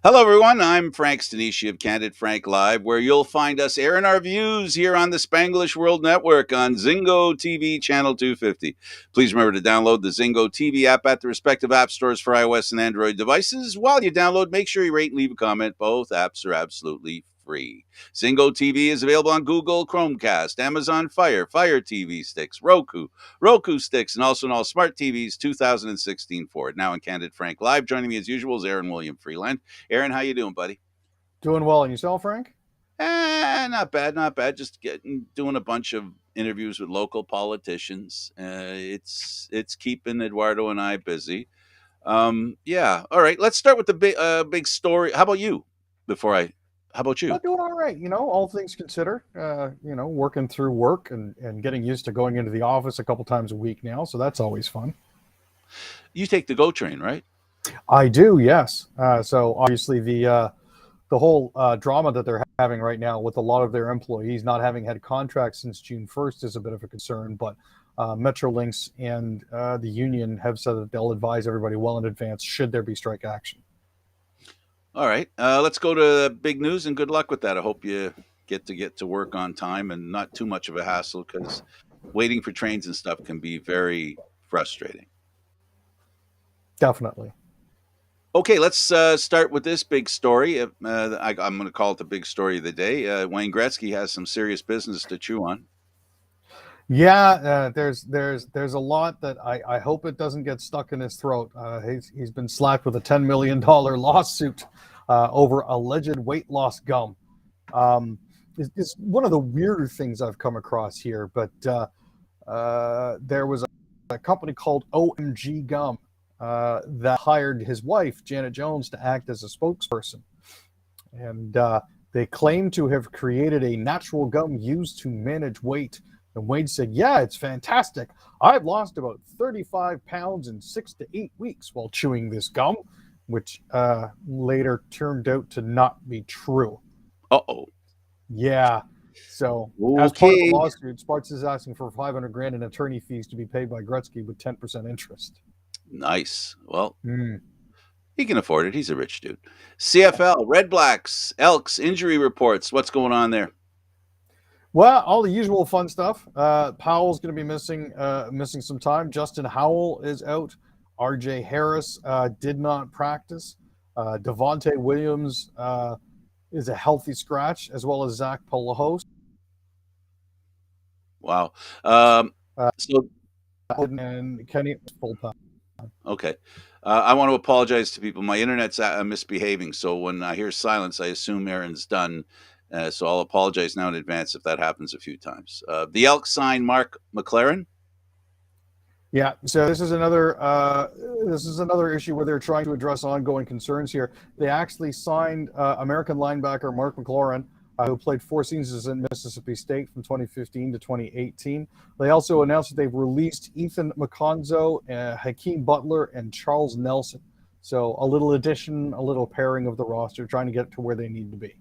Hello, everyone. I'm Frank Stanisci of Candid Frank Live, where you'll find us airing our views here on the Spanglish World Network on Zingo TV Channel 250. Please remember to download the Zingo TV app at the respective app stores for iOS and Android devices. While you download, make sure you rate and leave a comment. Both apps are absolutely free. Zingo TV is available on Google Chromecast, Amazon Fire TV sticks, Roku sticks, and also on all smart TVs 2016 forward. Now in Candid Frank Live, joining me as usual is Aaron William Freeland. Aaron, how you doing, buddy? Doing well. And yourself, Frank? Not bad, not bad. Just doing a bunch of interviews with local politicians. It's keeping Eduardo and I busy. Yeah. All right. Let's start with the big story. How about you? Before I, how about you? Doing all right. All things considered. Working through work and getting used to going into the office a couple times a week now. So that's always fun. You take the GO train, right? I do, yes. So obviously the whole drama that they're having right now with a lot of their employees not having had contracts since June 1st is a bit of a concern. But Metrolinx and the union have said that they'll advise everybody well in advance should there be strike action. All right. Let's go to big news and good luck with that. I hope you get to work on time and not too much of a hassle because waiting for trains and stuff can be very frustrating. Definitely. Okay, let's start with this big story. I'm going to call it the big story of the day. Wayne Gretzky has some serious business to chew on. Yeah, there's a lot that I hope it doesn't get stuck in his throat. He's been slapped with a $10 million lawsuit over alleged weight loss gum. It's one of the weirder things I've come across here, but there was a company called OMG Gum that hired his wife, Janet Jones, to act as a spokesperson. And they claim to have created a natural gum used to manage weight. And Wade said, yeah, it's fantastic. I've lost about 35 pounds in 6 to 8 weeks while chewing this gum, which later turned out to not be true. Uh-oh. Yeah. So as part of the lawsuit, Sparks is asking for $500,000 in attorney fees to be paid by Gretzky with 10% interest. Nice. Well, he can afford it. He's a rich dude. CFL, Red Blacks, Elks, injury reports. What's going on there? Well, all the usual fun stuff. Powell's going to be missing some time. Justin Howell is out. RJ Harris did not practice. Devontae Williams is a healthy scratch, as well as Zach Polahos. Wow. And Kenny full time. Okay. I want to apologize to people. My internet's misbehaving, so when I hear silence, I assume Aaron's done. So I'll apologize now in advance if that happens a few times. The Elks signed Mark McLaren. Yeah, so this is another issue where they're trying to address ongoing concerns here. They actually signed American linebacker Mark McLaurin, who played 4 seasons in Mississippi State from 2015 to 2018. They also announced that they've released Ethan McConzo, Hakeem Butler, and Charles Nelson. So a little addition, a little pairing of the roster, trying to get to where they need to be.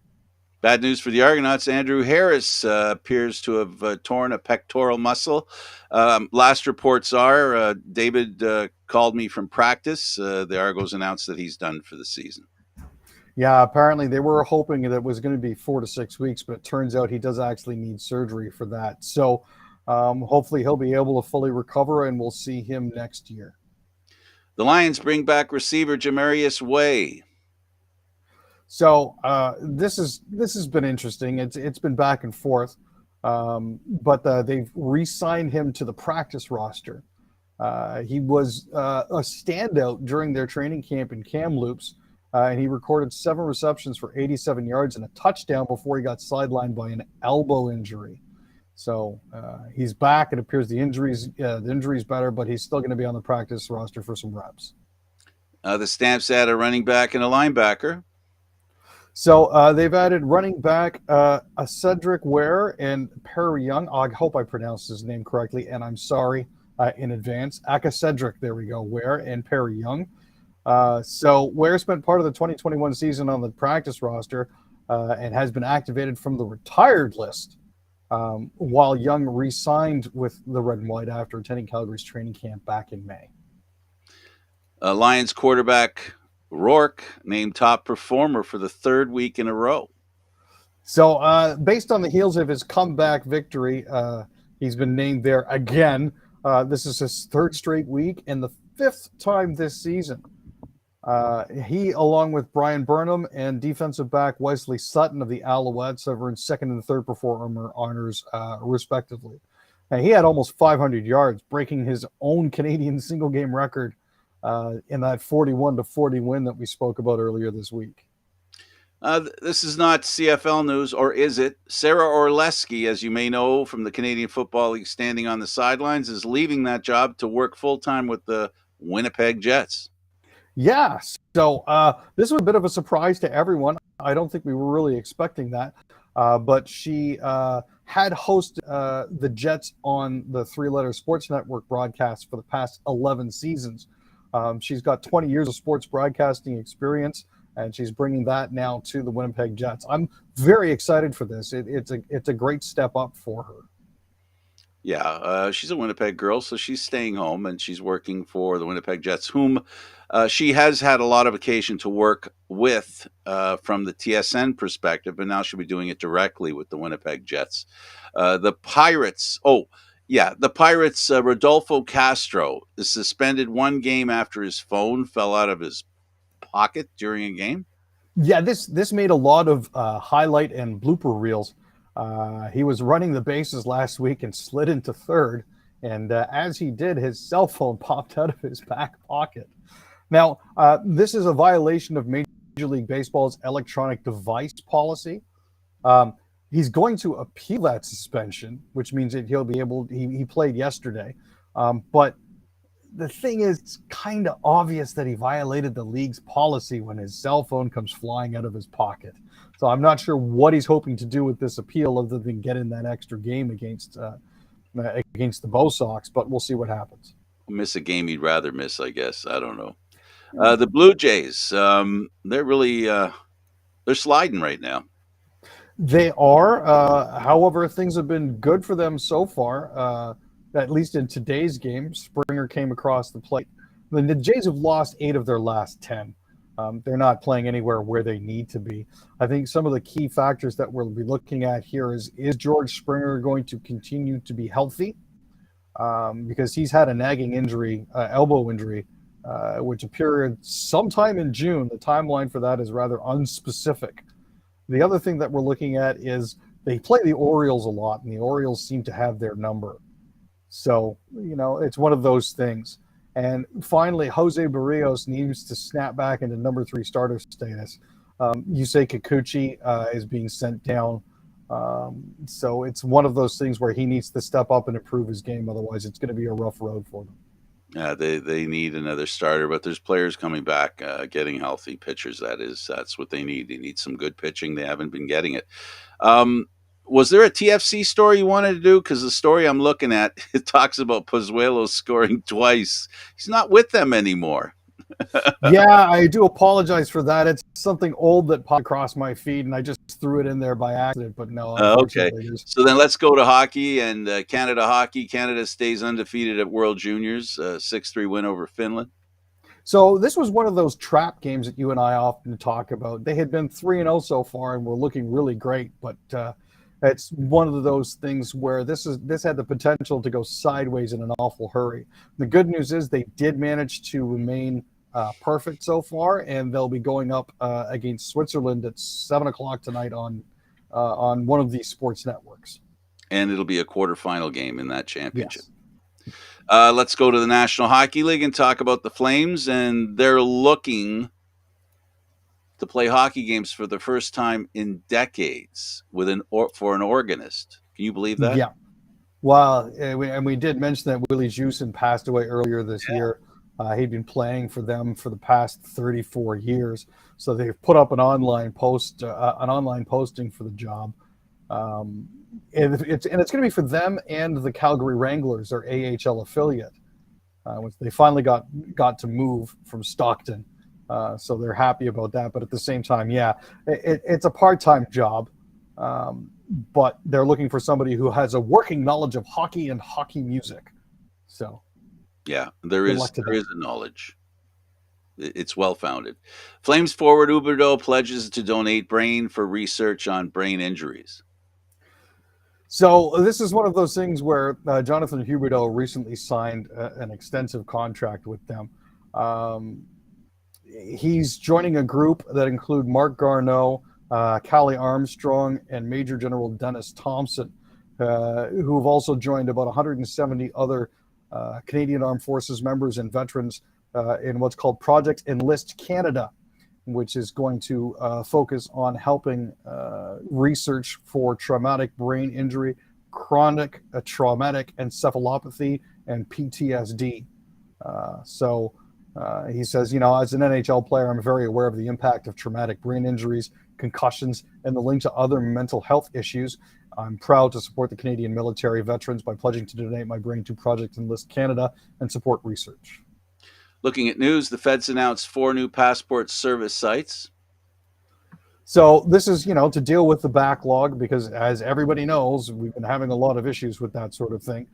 Bad news for the Argonauts. Andrew Harris appears to have torn a pectoral muscle. Last reports are David called me from practice. The Argos announced that he's done for the season. Yeah, apparently they were hoping that it was going to be 4 to 6 weeks, but it turns out he does actually need surgery for that. So hopefully he'll be able to fully recover, and we'll see him next year. The Lions bring back receiver Jamarius Way. So this has been interesting. It's been back and forth, but they've re-signed him to the practice roster. He was a standout during their training camp in Kamloops, and he recorded 7 receptions for 87 yards and a touchdown before he got sidelined by an elbow injury. So he's back. It appears the injury's better, but he's still going to be on the practice roster for some reps. The Stamps add a running back and a linebacker. So they've added running back a Cedric Ware and Perry Young. I hope I pronounced his name correctly, and I'm sorry in advance. Aka Cedric, there we go, Ware and Perry Young. So Ware spent part of the 2021 season on the practice roster and has been activated from the retired list, while Young re-signed with the Red and White after attending Calgary's training camp back in May. Lions quarterback Rourke named top performer for the third week in a row. So, based on the heels of his comeback victory, he's been named there again. This is his third straight week and the fifth time this season. He, along with Brian Burnham and defensive back Wesley Sutton of the Alouettes, have earned second and third performer honors, respectively. And he had almost 500 yards, breaking his own Canadian single game record in that 41-40 win that we spoke about earlier this week. This is not CFL news, or is it? Sarah Orlesky, as you may know from the Canadian Football League standing on the sidelines, is leaving that job to work full-time with the Winnipeg Jets. Yeah, so this was a bit of a surprise to everyone. I don't think we were really expecting that. But she had hosted the Jets on the Three Letter Sports Network broadcast for the past 11 seasons. She's got 20 years of sports broadcasting experience, and she's bringing that now to the Winnipeg Jets. I'm very excited for this. It's a great step up for her. Yeah, she's a Winnipeg girl, so she's staying home and she's working for the Winnipeg Jets, whom she has had a lot of occasion to work with from the TSN perspective, but now she'll be doing it directly with the Winnipeg Jets. The Pirates, Rodolfo Castro is suspended one game after his phone fell out of his pocket during a game. Yeah, this made a lot of highlight and blooper reels. He was running the bases last week and slid into third. And as he did, his cell phone popped out of his back pocket. Now, this is a violation of Major League Baseball's electronic device policy. He's going to appeal that suspension, which means that he'll be able, he played yesterday. But the thing is, it's kind of obvious that he violated the league's policy when his cell phone comes flying out of his pocket. So I'm not sure what he's hoping to do with this appeal other than get in that extra game against the Bo Sox, but we'll see what happens. Miss a game he'd rather miss, I guess. I don't know. The Blue Jays, they're really they're sliding right now. They are. However, things have been good for them so far. At least in today's game, Springer came across the plate. The Jays have lost 8 of their last 10. They're not playing anywhere where they need to be. I think some of the key factors that we'll be looking at here is George Springer going to continue to be healthy? Because he's had a nagging injury, elbow injury, which appeared sometime in June. The timeline for that is rather unspecific. The other thing that we're looking at is they play the Orioles a lot, and the Orioles seem to have their number. So, it's one of those things. And finally, Jose Barrios needs to snap back into number 3 starter status. Yusei Kikuchi is being sent down. So it's one of those things where he needs to step up and improve his game. Otherwise, it's going to be a rough road for them. Yeah, they need another starter, but there's players coming back, getting healthy, pitchers, that's what they need. They need some good pitching. They haven't been getting it. Was there a TFC story you wanted to do? Because the story I'm looking at, it talks about Pozuelo scoring twice. He's not with them anymore. Yeah, I do apologize for that. It's something old that popped across my feed, and I just threw it in there by accident. But no, okay. So then let's go to hockey and Canada hockey. Canada stays undefeated at World Juniors, 6-3 win over Finland. So this was one of those trap games that you and I often talk about. They had been 3-0 so far and were looking really great, but it's one of those things where this had the potential to go sideways in an awful hurry. The good news is they did manage to remain perfect so far, and they'll be going up against Switzerland at 7:00 tonight on one of these sports networks. And it'll be a quarterfinal game in that championship. Yes. Let's go to the National Hockey League and talk about the Flames, and they're looking to play hockey games for the first time in decades for an organist. Can you believe that? Yeah. Well, and we did mention that Willie Juicin passed away earlier this year. He'd been playing for them for the past 34 years. So they've put up an online posting for the job. And it's going to be for them and the Calgary Wranglers, their AHL affiliate, which they finally got to move from Stockton. So they're happy about that. But at the same time, it's a part-time job. But they're looking for somebody who has a working knowledge of hockey and hockey music. So, yeah, there is a knowledge. It's well founded. Flames forward Huberdeau pledges to donate brain for research on brain injuries. So this is one of those things where Jonathan Huberdeau recently signed an extensive contract with them. Um, he's joining a group that include Mark Garneau, Callie Armstrong, and Major General Dennis Thompson, who have also joined about 170 other Canadian Armed Forces members and veterans in what's called Project Enlist Canada, which is going to focus on helping research for traumatic brain injury, chronic traumatic encephalopathy, and PTSD. He says, as an NHL player, I'm very aware of the impact of traumatic brain injuries, concussions, and the link to other mental health issues. I'm proud to support the Canadian military veterans by pledging to donate my brain to Project Enlist Canada and support research. Looking at news, the feds announced 4 new passport service sites. So this is, to deal with the backlog, because as everybody knows, we've been having a lot of issues with that sort of thing.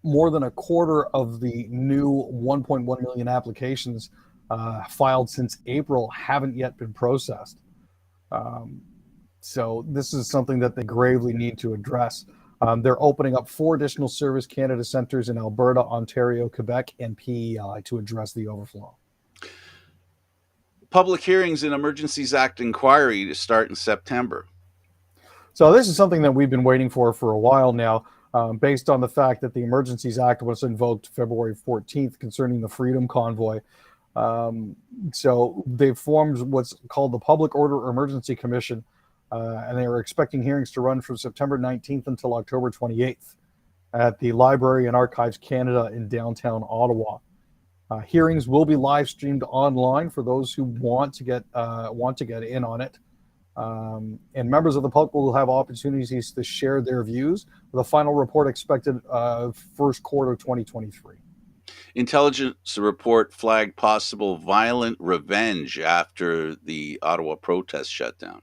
More than a quarter of the new 1.1 million applications filed since April haven't yet been processed. So this is something that they gravely need to address. They're opening up 4 additional Service Canada centers in Alberta, Ontario, Quebec, and PEI to address the overflow. Public hearings in Emergencies Act inquiry to start in September. So this is something that we've been waiting for a while now, based on the fact that the Emergencies Act was invoked February 14th concerning the Freedom Convoy. So they've formed what's called the Public Order Emergency Commission, and they are expecting hearings to run from September 19th until October 28th at the Library and Archives Canada in downtown Ottawa. Hearings will be live streamed online for those who want to get in on it. And members of the public will have opportunities to share their views, with a final report expected first quarter 2023. Intelligence report flagged possible violent revenge after the Ottawa protest shutdown.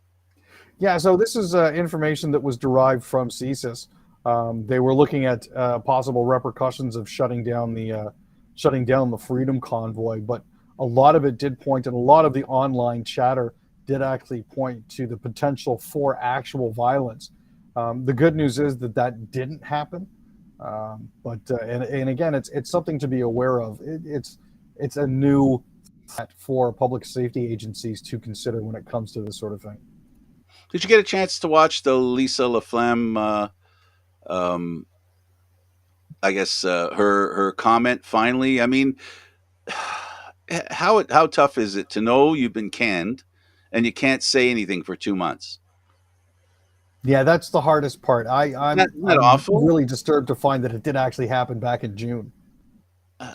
Yeah, so this is information that was derived from CSIS. They were looking at possible repercussions of shutting down the Freedom Convoy, but a lot of it did point, and a lot of the online chatter did actually point to the potential for actual violence. The good news is that didn't happen, and again, it's something to be aware of. It's a new threat for public safety agencies to consider when it comes to this sort of thing. Did you get a chance to watch the Lisa Laflamme? I guess her comment finally. I mean, how tough is it to know you've been canned and you can't say anything for 2 months? Yeah, that's the hardest part. I'm Isn't that awful? really disturbed to find that it did actually happen back in June.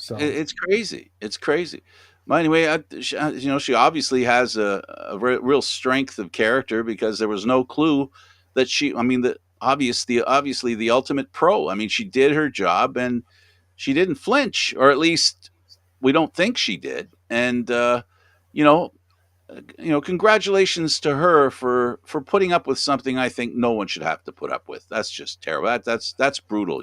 So It's crazy. It's crazy. But anyway, she obviously has a real strength of character, because there was no clue that obviously the ultimate pro. I mean, she did her job and she didn't flinch, or at least we don't think she did. And congratulations to her for putting up with something I think no one should have to put up with. That's just terrible. That's brutal.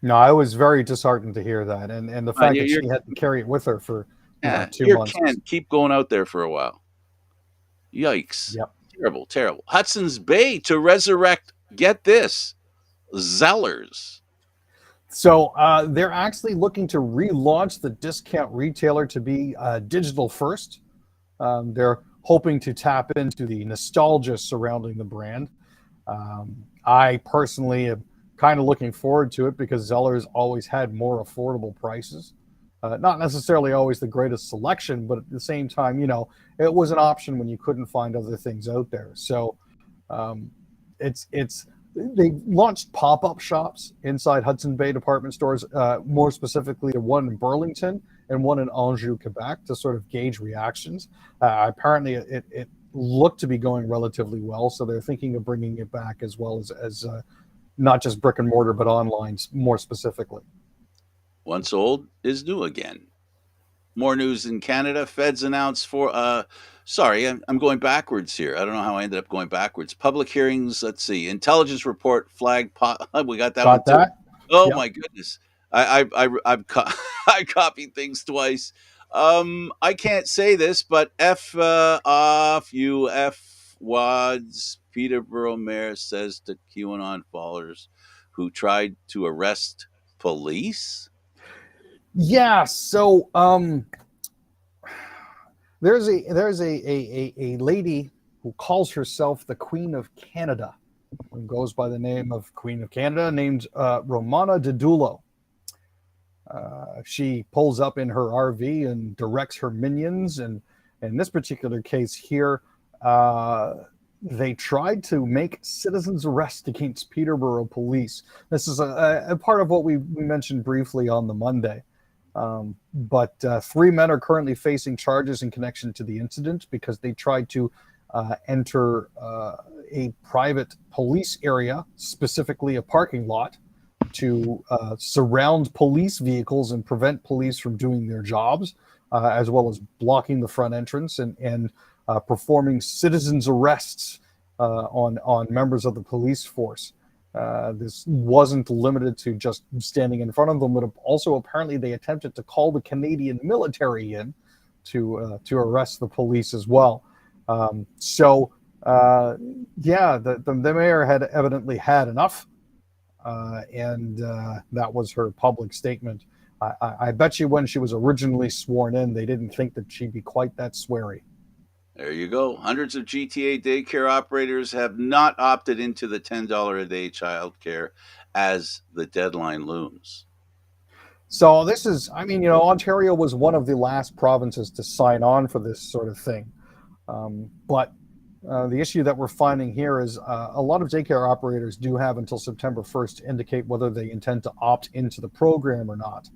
no, I was very disheartened to hear that, and the fact that You're, she had to carry it with her for yeah, 2 you're months. Ken. Keep going out there for a while. Yikes. Yep. Terrible, terrible. Hudson's Bay to resurrect, get this, Zellers. So they're actually looking to relaunch the discount retailer to be digital first. They're hoping to tap into the nostalgia surrounding the brand. I personally am kind of looking forward to it, because Zellers always had more affordable prices. Not necessarily always the greatest selection, but at the same time, it was an option when you couldn't find other things out there. So they launched pop-up shops inside Hudson Bay department stores, more specifically one in Burlington and one in Anjou, Quebec, to sort of gauge reactions. Apparently, it looked to be going relatively well, so they're thinking of bringing it back, as well as not just brick and mortar, but online more specifically. Once old is new again. More news in Canada. Feds announced sorry, I'm going backwards here. I don't know how I ended up going backwards. Public hearings, let's see. Intelligence report flagged. We got that one too. That? Oh, Yep. my goodness. I copied things twice. I can't say this, but F off you F wads. Peterborough mayor says to QAnon followers who tried to arrest police. Yeah. So there's a lady who calls herself the Queen of Canada, who goes by the name of Queen of Canada, named Romana Didulo. She pulls up in her RV and directs her minions. And in this particular case here, they tried to make citizens arrest against Peterborough police. This is a part of what we mentioned briefly on the Monday. But 3 men are currently facing charges in connection to the incident because they tried to enter a private police area, specifically a parking lot, to surround police vehicles and prevent police from doing their jobs, as well as blocking the front entrance and performing citizens' arrests on members of the police force. This wasn't limited to just standing in front of them, but also apparently they attempted to call the Canadian military in to arrest the police as well. The mayor had evidently had enough, and that was her public statement. I bet you when she was originally sworn in, they didn't think that she'd be quite that sweary. There you go. Hundreds of GTA daycare operators have not opted into the $10 a day childcare as the deadline looms. So this is, Ontario was one of the last provinces to sign on for this sort of thing. But the issue that we're finding here is a lot of daycare operators do have until September 1st to indicate whether they intend to opt into the program or not.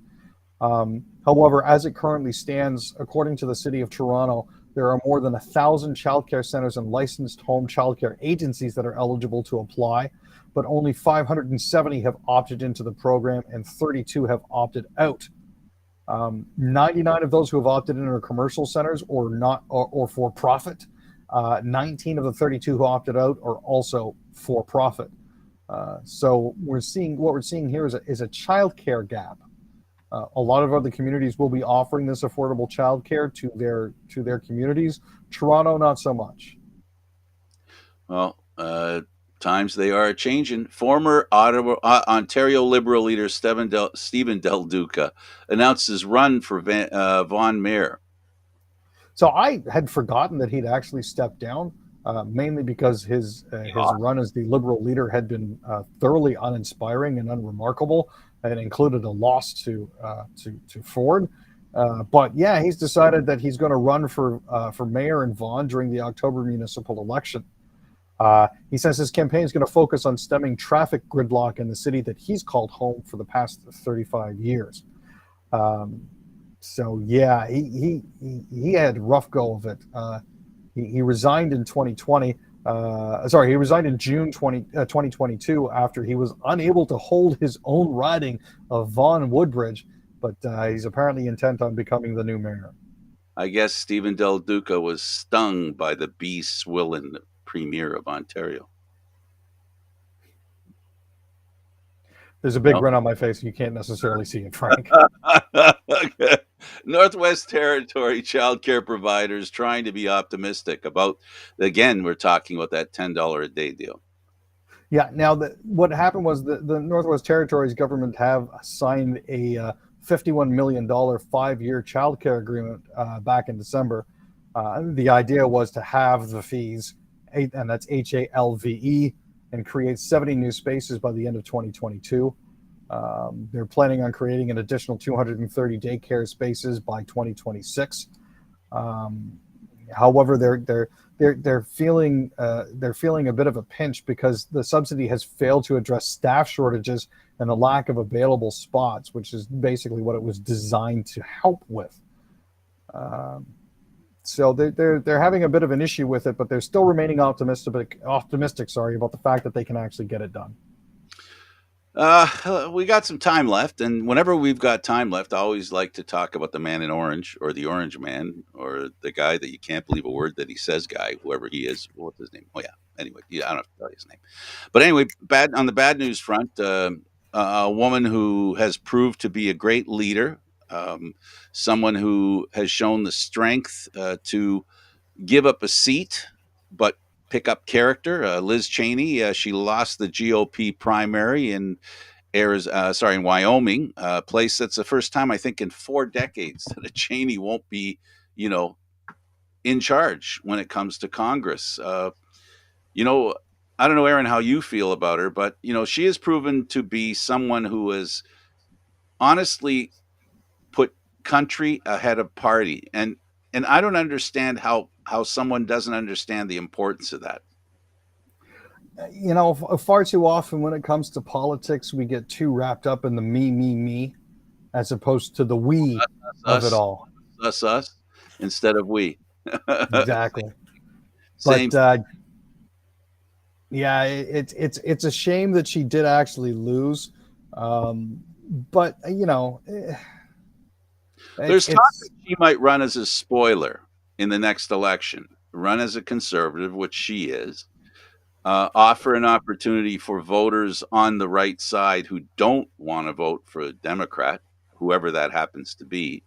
However, as it currently stands, according to the City of Toronto, there are more than 1,000 childcare centers and licensed home childcare agencies that are eligible to apply, but only 570 have opted into the program and 32 have opted out. 99 of those who have opted in are commercial centers or for profit. 19 of the 32 who opted out are also for profit. So what we're seeing here is a childcare gap. A lot of other communities will be offering this affordable childcare to their communities. Toronto, not so much. Well, times they are changing. Former Ontario Liberal leader Stephen Del Duca announced his run for Vaughan Mayor. So I had forgotten that he'd actually stepped down, mainly because his run as the Liberal leader had been thoroughly uninspiring and unremarkable. It included a loss to Ford. But yeah, he's decided that he's going to run for mayor in Vaughan during the October municipal election. He says his campaign is going to focus on stemming traffic gridlock in the city that he's called home for the past 35 years. So yeah, he had a rough go of it. He resigned in 2020. He resigned in June 2022 after he was unable to hold his own riding of Vaughan Woodbridge, but he's apparently intent on becoming the new mayor. I guess Stephen Del Duca was stung by the B. Swillen Premier of Ontario. There's a big grin on my face. You can't necessarily see it, Frank. Okay. Northwest Territory childcare providers trying to be optimistic about, again, we're talking about that $10 a day deal. Yeah. Now, what happened was the Northwest Territories government have signed a $51 million 5-year childcare agreement back in December. The idea was to halve the fees, and that's HALVE, and create 70 new spaces by the end of 2022. They're planning on creating an additional 230 daycare spaces by 2026. However, they're feeling a bit of a pinch because the subsidy has failed to address staff shortages and the lack of available spots, which is basically what it was designed to help with. So they're having a bit of an issue with it, but they're still remaining optimistic. About the fact that they can actually get it done. We got some time left, and whenever we've got time left, I always like to talk about the man in orange, or the orange man, or the guy that you can't believe a word that he says guy, whoever he is. What's his name? Oh yeah. Anyway, I don't have to tell you his name. But anyway, on the bad news front, a woman who has proved to be a great leader, um, someone who has shown the strength to give up a seat, but pick up character. Liz Cheney, she lost the GOP primary in in Wyoming, a place that's the first time I think in 4 decades that a Cheney won't be, you know, in charge when it comes to Congress. You know, I don't know, Aaron, how you feel about her, but she has proven to be someone who has honestly put country ahead of party, and I don't understand how someone doesn't understand the importance of that. Far too often when it comes to politics, we get too wrapped up in the me, as opposed to the we of it Us, all. us, instead of we. Exactly. Same. But yeah, it's a shame that she did actually lose. But There's talk that it's she might run as a spoiler in the next election, run as a conservative, which she is, offer an opportunity for voters on the right side who don't want to vote for a Democrat, whoever that happens to be.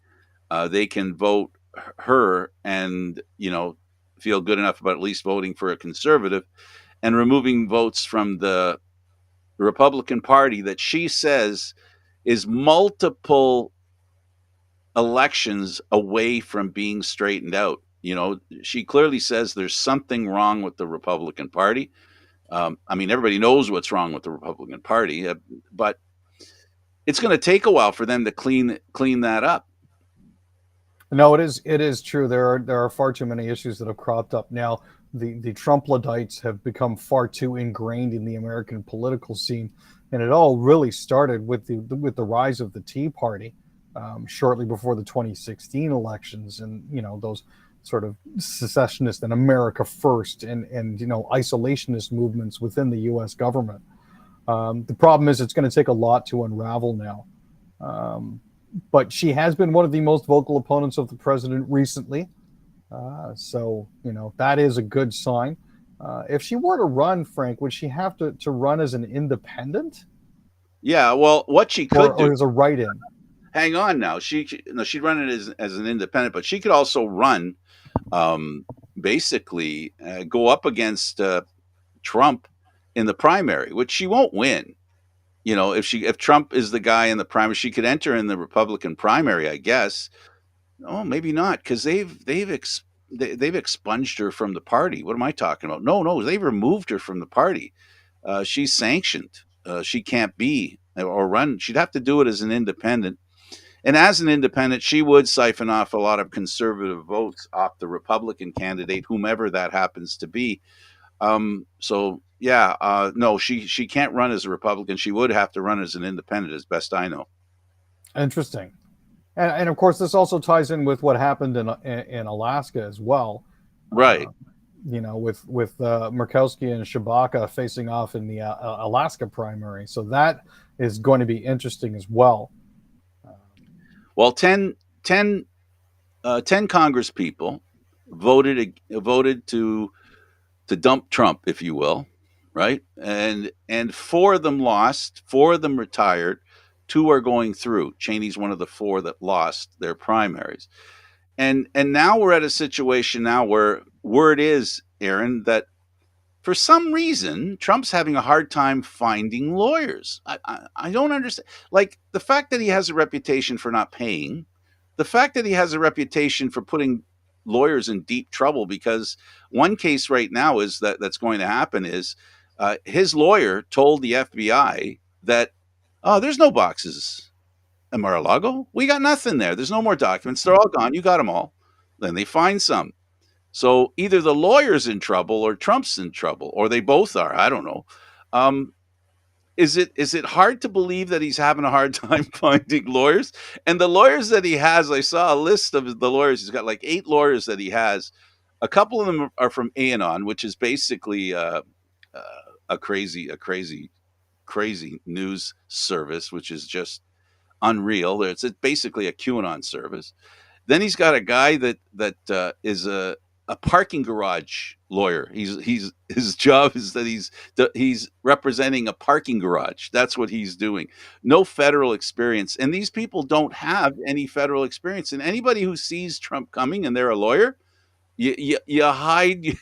They can vote her and, feel good enough about at least voting for a conservative and removing votes from the Republican Party that she says is multiple elections away from being straightened out. She clearly says there's something wrong with the Republican Party. I mean, everybody knows what's wrong with the Republican Party, but it's going to take a while for them to clean that up. No, it is true. There are far too many issues that have cropped up now. The Trump Luddites have become far too ingrained in the American political scene, and it all really started with the rise of the Tea Party, shortly before the 2016 elections, and those sort of secessionist and America First and isolationist movements within the U.S. government. The problem is it's going to take a lot to unravel now. But she has been one of the most vocal opponents of the president recently. So, that is a good sign. If she were to run, Frank, would she have to run as an independent Yeah, well, what she could do, or as a write in? hang on now, no, she'd run it as an independent, but she could also run, um, basically, go up against Trump in the primary, which she won't win. If Trump is the guy in the primary, she could enter in the Republican primary, I guess. Oh, maybe not, because they've expunged her from the party. What am I talking about? No, no, they've removed her from the party. She's sanctioned. She can't be or run. She'd have to do it as an independent. And as an independent, she would siphon off a lot of conservative votes off the Republican candidate, whomever that happens to be. So yeah, no, she can't run as a Republican. She would have to run as an independent, as best I know. Interesting. And of course, this also ties in with what happened in Alaska as well. Right. With Murkowski and Shabaka facing off in the Alaska primary, so that is going to be interesting as well. Well, 10 Congress people voted to dump Trump, if you will, right? And four of them lost, four of them retired, two are going through. Cheney's one of the four that lost their primaries. And now we're at a situation now where word is, Aaron, that for some reason Trump's having a hard time finding lawyers. I don't understand. Like the fact that he has a reputation for not paying, the fact that he has a reputation for putting lawyers in deep trouble, because one case right now is that's going to happen is his lawyer told the FBI that, oh, there's no boxes in Mar-a-Lago. We got nothing there. There's no more documents. They're all gone. You got them all. Then they find some. So either the lawyer's in trouble or Trump's in trouble, or they both are. I don't know. Um, is it hard to believe that he's having a hard time finding lawyers? And the lawyers that he has, I saw a list of the lawyers. He's got like 8 lawyers that he has. A couple of them are from Anon, which is basically uh, crazy news service, which is just unreal. It's basically a QAnon service. Then he's got a guy that is a a parking garage lawyer. He's his job is that he's representing a parking garage. That's what he's doing. No federal experience, and these people don't have any federal experience. And anybody who sees Trump coming and they're a lawyer, you hide you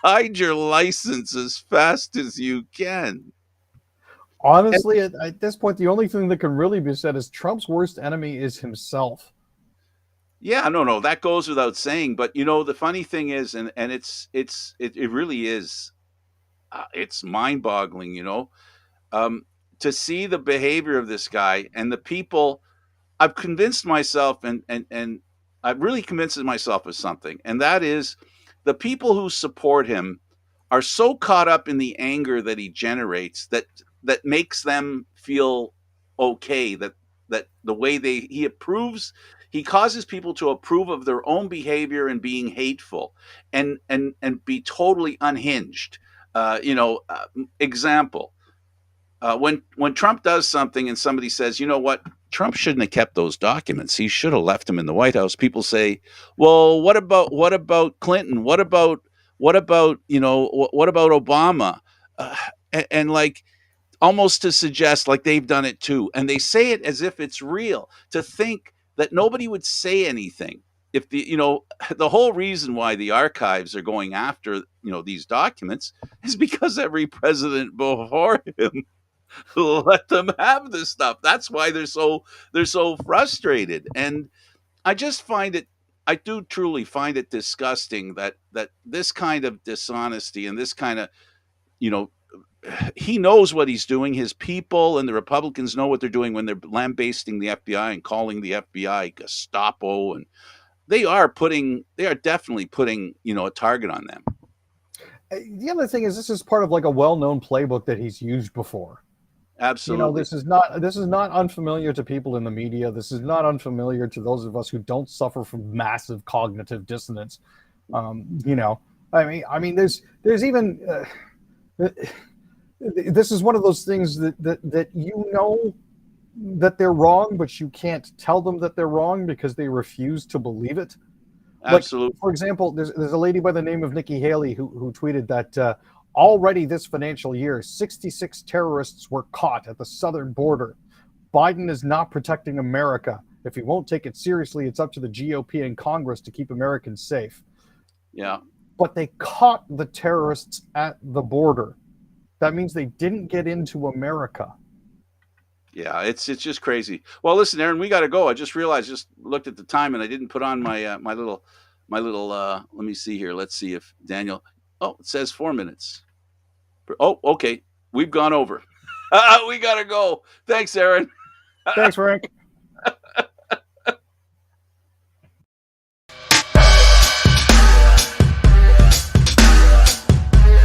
hide your license as fast as you can. And Honestly, at this point, the only thing that can really be said is Trump's worst enemy is himself. yeah, no, that goes without saying. But you know, the funny thing is, and it really is, it's mind boggling. You know, um, to see the behavior of this guy and the people. I've convinced myself, and I've really convinced myself of something, and that is the people who support him are so caught up in the anger that he generates that makes them feel okay, that the way he approves, he causes people to approve of their own behavior and being hateful and be totally unhinged. Example, when Trump does something and somebody says, you know what, Trump shouldn't have kept those documents. He should have left them in the White House. People say, well, what about Clinton? What about what about Obama? And like almost to suggest like they've done it too, and they say it as if it's real. To think that nobody would say anything if the whole reason why the archives are going after these documents is because every president before him let them have this stuff. That's why they're so frustrated. And I just find it I do truly find it disgusting that this kind of dishonesty and this kind of, you know, he knows what he's doing. His people and the Republicans know what they're doing when they're lambasting the FBI and calling the FBI Gestapo, and they are definitely putting, a target on them. The other thing is, this is part of like a well-known playbook that he's used before. Absolutely. This is not unfamiliar to people in the media. This is not unfamiliar to those of us who don't suffer from massive cognitive dissonance. There's even this is one of those things that that they're wrong, but you can't tell them that they're wrong because they refuse to believe it. Like, Absolutely. for example, there's a lady by the name of Nikki Haley who tweeted that already this financial year, 66 terrorists were caught at the southern border. Biden is not protecting America. If he won't take it seriously, it's up to the GOP and Congress to keep Americans safe. Yeah. But they caught the terrorists at the border. That means they didn't get into America. Yeah, it's just crazy. Well, listen, Aaron, we got to go. I just realized, just looked at the time, and I didn't put on my little. Let me see here. Let's see if Daniel. Oh, it says 4 minutes. Oh, okay. We've gone over. We got to go. Thanks, Aaron. Thanks, Frank.